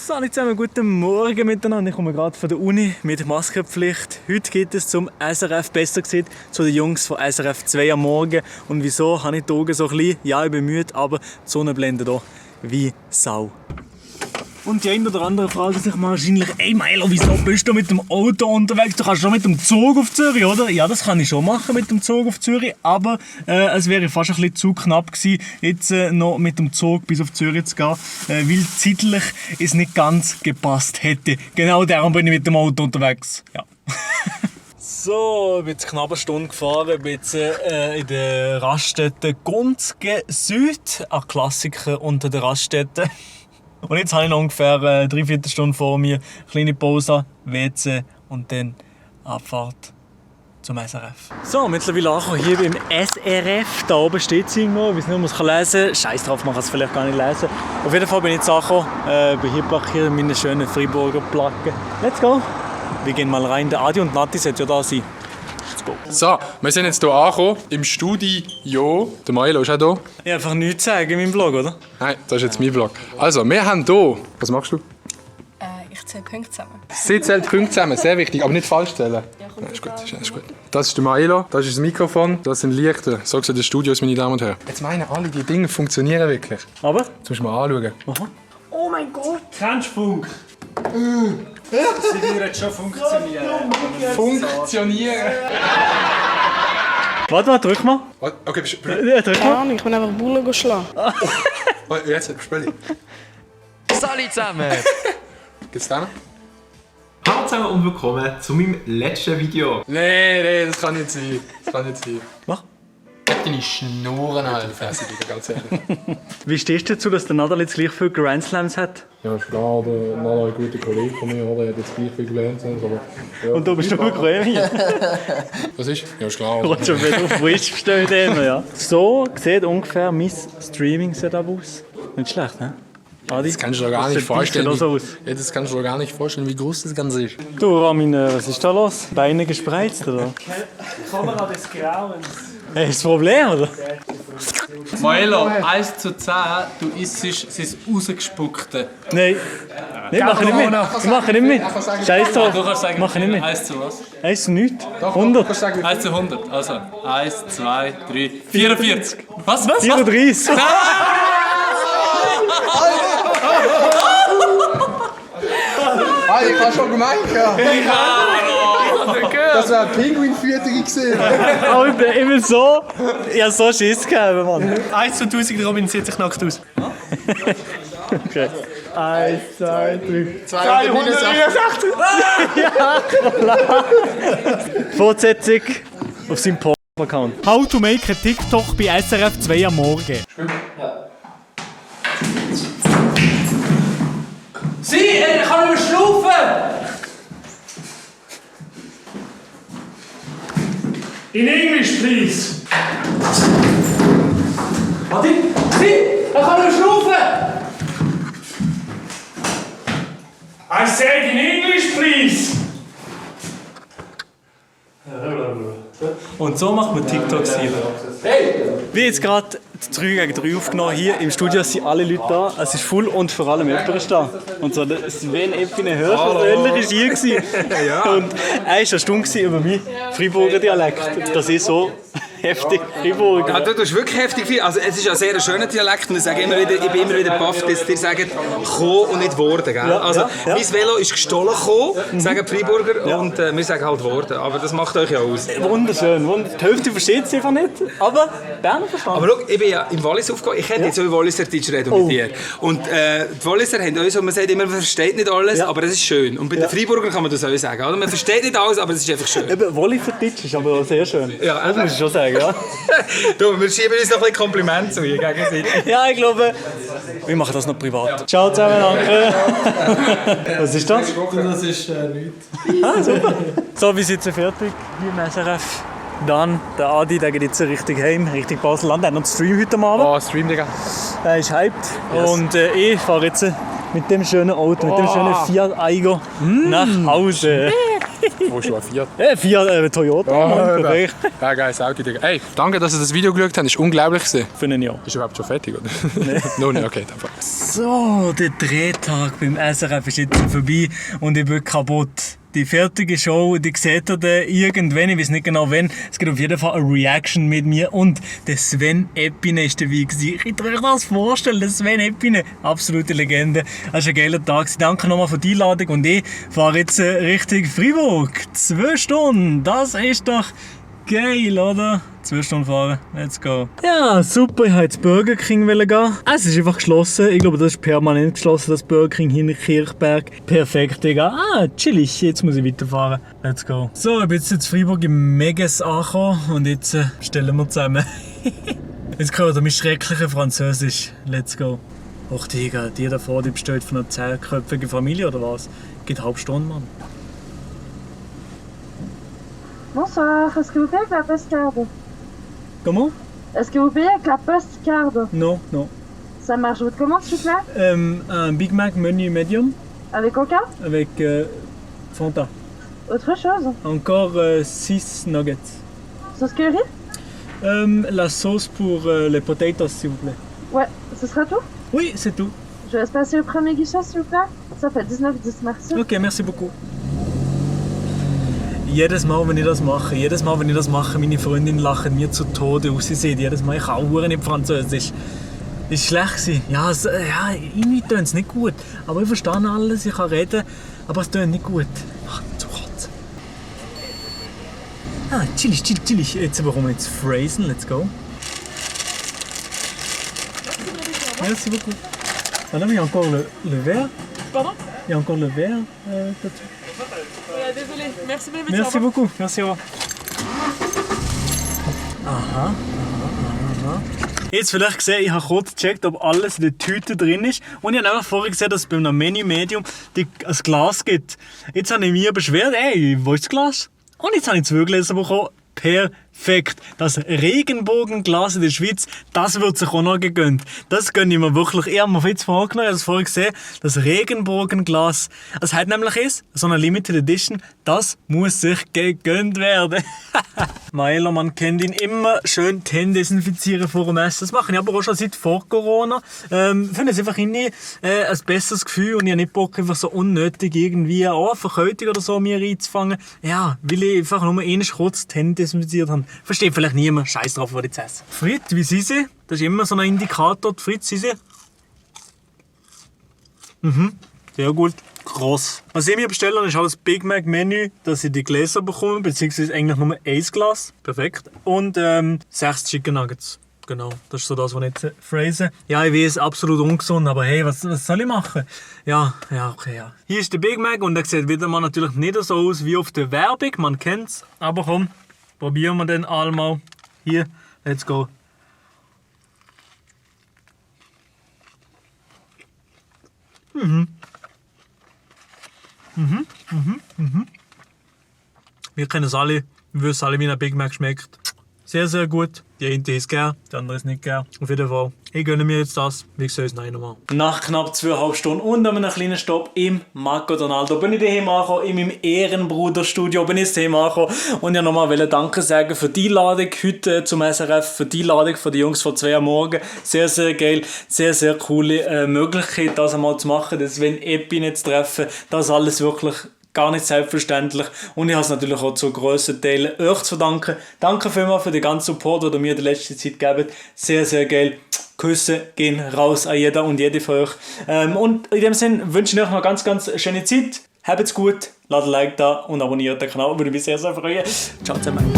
So, zusammen, guten Morgen miteinander. Ich komme gerade von der Uni mit Maskenpflicht. Heute geht es zum SRF, besser gesagt zu den Jungs von SRF 2 am Morgen. Und wieso habe ich die Augen so klein? Ja, ich bin müde, aber die Sonne blendet hier wie Sau. Und die eine oder andere fragen sich wahrscheinlich, ey Milo, wieso bist du mit dem Auto unterwegs? Du kannst schon mit dem Zug auf Zürich, oder? Ja, das kann ich schon machen mit dem Zug auf Zürich, aber es wäre fast ein bisschen zu knapp gewesen, jetzt noch mit dem Zug bis auf Zürich zu gehen, weil zeitlich es nicht ganz gepasst hätte. Genau darum bin ich mit dem Auto unterwegs. Ja. So, ich bin jetzt knapp eine Stunde gefahren, ich bin jetzt in der Raststätte Gunzgen Süd, ein Klassiker unter den Raststätten. Und jetzt habe ich noch ungefähr 3/4 Stunde vor mir, kleine Pause, WC und dann Abfahrt zum SRF. So, mittlerweile angekommen hier beim SRF. Da oben steht es irgendwo, ich weiß nicht, ob man es lesen kann. Scheiß drauf, man kann es vielleicht gar nicht lesen. Auf jeden Fall bin ich jetzt angekommen, bin hier parkiert in meinen schönen Freiburger Placken. Let's go! Wir gehen mal rein, der Adi und Nati sollten ja da sein. Let's go! So, wir sind jetzt hier angekommen, im Studio. Der Milo ist auch hier. Ich habe einfach nichts zu sagen in meinem Vlog, oder? Nein, das ist jetzt mein Vlog. Also, wir haben hier... Was machst du? Ich zähle Punkte zusammen. Sie zählt Punkte zusammen, sehr wichtig, aber nicht falsch zählen. Ja, ist gut, ist gut. Das ist der Milo, das ist das Mikrofon, das sind Lichter. So sieht das Studio aus, meine Damen und Herren. Jetzt meinen alle, die Dinge funktionieren wirklich. Aber? Jetzt musst du mal anschauen. Aha. Oh mein Gott! Kennst du Funk? Sie würden schon funktionieren. Funktionieren! Warte, drück mal. Okay, Ja, drück Keine mal. Ahnung, ich bin einfach Bullen schlagen. jetzt spiel ich. Salut zusammen! Geht's da noch? Hallo zusammen und willkommen zu meinem letzten Video. Nee, das kann nicht sein. Das kann nicht sein. Mach. Deine Schnurren halt, Fresse, ganz ehrlich. Wie stehst du dazu, dass der Nadal jetzt gleich viele Grand Slams hat? Ja, ist klar, der Nala, ein guter Kollege von mir, oder? Er hat jetzt gleich viel gelernt. Aber, ja. Und du bist nur bequem hier. Was ist? Ja, ist klar. Und schon wieder auf Wish bestellt immer, ja. So sieht ungefähr mein Streaming-Setup aus. Nicht schlecht, ne? Adi? Das kannst du dir gar nicht Das sieht vorstellen. so aus. Ja, das kannst du dir gar nicht vorstellen, wie groß das Ganze ist. Du, Ramin, was ist da los? Beine gespreizt, oder? Kamera des Grauens. Hey, ist das Problem, oder? Milo, 1:10, du isst sein rausgespuckte. Nein. Nein, mach ich nicht mit. Ich mache nicht mit. Scheiß drauf. Du kannst sagen, Mach ich nicht mit. 1 zu was? 1 zu nichts. 100. 1 zu 100. Also, 1, 2, 3, 44. Was? 34. Ich habe schon gemeint, ja. Das war eine Pinguinfütterung gesehen. Aber ich bin so... Ich habe so Schiss gehabt, Mann. 1 zu 1000, Robin sieht sich nackt aus. Okay. 1, 2, 3... 269. Ja, klar. Fortsetzung auf seinem Porn-Account. How to make a TikTok bei SRF 2 am Morgen. Sie, ich kann nicht mehr schlafen! In English, please. Warte! Sie, ich kann nicht mehr schlafen! I said in English, please. Und so macht man TikToks hier. Hey! Wie jetzt gerade 3 gegen 3 aufgenommen. Hier im Studio sind alle Leute da. Es ist voll und vor allem jemand ist da. Und so, Sven Eppine höchstpersönlich ist hier gewesen. Und er war eine Stunde über meinen Freiburger Dialekt. Das ist so heftig Freiburger. Ja, du hast wirklich heftig viel. Also, es ist ein sehr schöner Dialekt und ich bin immer wieder baff, dass die sagen «Ko» und nicht «Worden». Gell? Also, mein Velo ist gestohlen «Ko», sagen die Freiburger, und wir sagen halt «Worden». Aber das macht euch ja aus. Wunderschön. Die Hälfte versteht es einfach nicht. Aber Berner verstanden. Aber schau, ich bin ja im Wallis aufgekommen. Ich hätte jetzt auch Walliser-Deutsch reden mit dir. Und die Walliser haben uns, man sagt immer, man versteht nicht alles, aber das ist schön. Und bei den Freiburgern kann man das auch sagen. Oder? Man versteht nicht alles, aber es ist einfach schön. Eben, Walliser Deutsch ist aber auch sehr schön. Ja, das muss ich schon sagen. Ja, du, wir schieben uns noch ein bisschen Kompliment zu hier gegenseitig. ja, ich glaube, wir machen das noch privat. Ciao zusammen, danke. Was ist das? Das ist nichts. Ah, super. So, wir sind jetzt fertig hier im SRF. Dann der Adi, der geht jetzt richtig heim, richtig Basel-Land. Er hat noch einen Stream heute Abend. Oh, Stream, Digga. Er ist hyped. Yes. Und ich fahre jetzt mit dem schönen Auto, mit dem schönen Fiat Aigo nach Hause. Wo ist du, ein Fiat? Fiat Toyota. Oh, Perfekt. Ja, geiles Auto, Digga. Ey, danke, dass ihr das Video geschaut habt. Das war unglaublich. Für ein Jahr. Bist du überhaupt schon fertig, oder? Nein. Noch nicht, okay, dann fang. So, der Drehtag beim SRF ist jetzt vorbei und ich bin kaputt. Die fertige Show, die seht ihr dann irgendwann, ich weiß nicht genau wann. Es gibt auf jeden Fall eine Reaction mit mir und der Sven Epine ist dabei gewesen. Könnt ihr euch das vorstellen? Der Sven Epine, absolute Legende. Das war ein geiler Tag. Danke nochmal für die Einladung und ich fahre jetzt Richtung Freiburg. 2 Stunden, das ist doch geil, oder? 2 Stunden fahren, let's go. Ja, super, ich wollte ins Burger King gehen. Es ist einfach geschlossen. Ich glaube, das ist permanent geschlossen, das Burger King hier in Kirchberg. Perfekt, Digga. Chillig, jetzt muss ich weiterfahren. Let's go. So, ich bin jetzt in Freiburg im Megas angekommen und jetzt stellen wir zusammen. Jetzt gehört mein schreckliches Französisch. Let's go. Och, Digga, die da vor, die besteht von einer 10-köpfigen Familie oder was? Geht eine halbe Stunde, Mann. Bonsoir, est-ce que vous payez avec la postcard? Comment? Est-ce que vous payez avec la postcard? Non, non. Ça marche, votre commande s'il vous plaît? Un Big Mac menu medium Avec coca? avec Fanta. Autre chose? Encore 6 nuggets. Sauce curry? La sauce pour les potatoes, s'il vous plaît. Ouais, ce sera tout? Oui, c'est tout. Je laisse passer au premier guichet s'il vous plaît? Ça fait 19,10, merci. Ok, merci beaucoup. Jedes Mal, wenn ich das mache, meine Freundin lachen mir zu Tode aus. Sie sehen jedes Mal, ich kann auch nicht Französisch. Ist schlecht gewesen. Ja, irgendwie tönt es nicht gut. Aber ich verstehe alles, ich kann reden, aber es tönt nicht gut. Ach, zu kurz. Chillig. Jetzt bekommen wir jetzt Phrasen, let's go. Merci beaucoup. Madame, il y a encore le verre. Pardon? Il y a encore le verre là-dessus. Désolé, merci bien, Merci beaucoup, merci auch. Aha. Jetzt vielleicht gesehen, ich habe kurz gecheckt, ob alles in der Tüte drin ist. Und ich habe einfach vorher gesehen, dass es bei einem Menü Medium ein Glas gibt. Jetzt habe ich mich beschwert, ey, wo ist das Glas? Und jetzt habe ich 2 Gläser bekommen. Perfekt. Das Regenbogenglas in der Schweiz, das wird sich auch noch gegönnt. Das gönne ich mir wirklich. Ich habe mir jetzt vorgenommen, ich habe es vorher gesehen, das Regenbogenglas, das hat nämlich ist, so eine Limited Edition, das muss sich gegönnt werden. Maelo, man kennt ihn immer, schön die Hände desinfizieren vor dem Essen. Das mache ich aber auch schon seit vor Corona. Finde es einfach ein besseres Gefühl und ich habe nicht Bock, einfach so unnötig irgendwie eine Verkältung oder so mir reinzufangen. Ja, weil ich einfach nur einmal kurz die Hände desinfiziert habe. Versteht vielleicht niemand. Scheiß drauf, was ich zu essen. Frit, wie sind sie? Das ist immer so ein Indikator. Frit, sind sie? Sehr gut. Krass. Was ich mir bestelle, ist halt das Big Mac Menü, dass ich die Gläser bekomme, beziehungsweise eigentlich nur ein Glas. Perfekt. Und 6 Chicken Nuggets. Genau, das ist so das, was ich jetzt phrase. Ja, ich weiß, absolut ungesund, aber hey, was soll ich machen? Ja, okay, ja. Hier ist der Big Mac und der sieht wieder mal natürlich nicht so aus wie auf der Werbung, man kennt's. Aber komm, probieren wir den einmal. Hier, let's go. Wir kennen es alle, wir wissen alle, wie ein Big Mac schmeckt. Sehr, sehr gut. Die eine ist gern, die andere ist nicht gern. Auf jeden Fall. Ich gönne mir jetzt das. Wie gesagt, es nochmal. Nach knapp 2,5 Stunden und einem kleinen Stopp im McDonald's bin ich daheim angekommen, in meinem Ehrenbruderstudio bin ich daheim angekommen und ich nochmal Danke sagen für die Einladung heute zum SRF, für die Einladung von den Jungs von 2 am Morgen. Sehr, sehr geil, sehr, sehr coole Möglichkeit, das einmal zu machen, das Sven Epine zu treffen, das alles wirklich gar nicht selbstverständlich. Und ich habe es natürlich auch zu grossen Teilen euch zu verdanken. Danke vielmals für den ganzen Support, den ihr mir in der letzten Zeit gebt. Sehr, sehr geil. Küsse gehen raus an jeder und jede von euch. Und in dem Sinne wünsche ich euch noch ganz, ganz schöne Zeit. Habt's gut, lasst ein Like da und abonniert den Kanal, würde mich sehr, sehr freuen. Ciao zusammen.